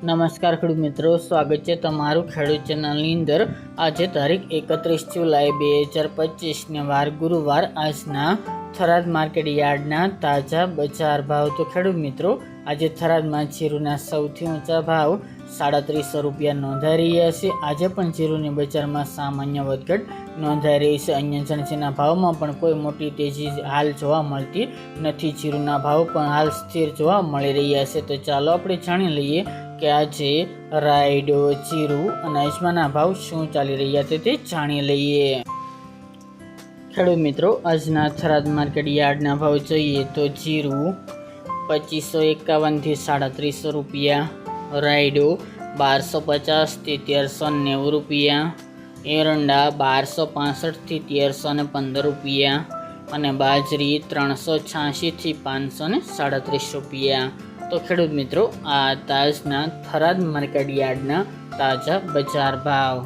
નમસ્કાર ખેડૂત મિત્રો, સ્વાગત છે તમારું ખેડૂત ચેનલની અંદર। આજે તારીખ 31 જુલાઈ 2025 વાર ગુરુવાર। આજના થરાદ માર્કેટ યાર્ડના તાજા બજાર ભાવ। તો ખેડૂત મિત્રો, આજે થરાદમાં જીરુના સૌથી ઊંચા ભાવ 3700 રૂપિયા નોંધાઈ રહ્યા છે। આજે પણ જીરુની બજારમાં સામાન્ય વધઘટ નોંધાઈ રહી છે। અન્ય જણસીના ભાવમાં પણ કોઈ મોટી તેજી હાલ જોવા મળતી નથી। જીરુના ભાવ પણ હાલ સ્થિર જોવા મળી રહ્યા છે। તો ચાલો આપણે જાણી લઈએ કે આજે રાયડો, જીરું અને અજમાના ભાવ શું ચાલી રહ્યા છે તે જાણી લઈએ। ખેડૂત મિત્રો, આજના થરાદ માર્કેટ યાર્ડના ભાવ જોઈએ તો જીરું 2551 થી 3700 રૂપિયા, રાયડો 1250 થી 1390 રૂપિયા, એરંડા 1265 થી 1315 રૂપિયા અને બાજરી 386 થી 537 રૂપિયા। તો ખેડૂત મિત્રો, આ તાજના થરાદ માર્કેટ યાર્ડના તાજા બજાર ભાવ।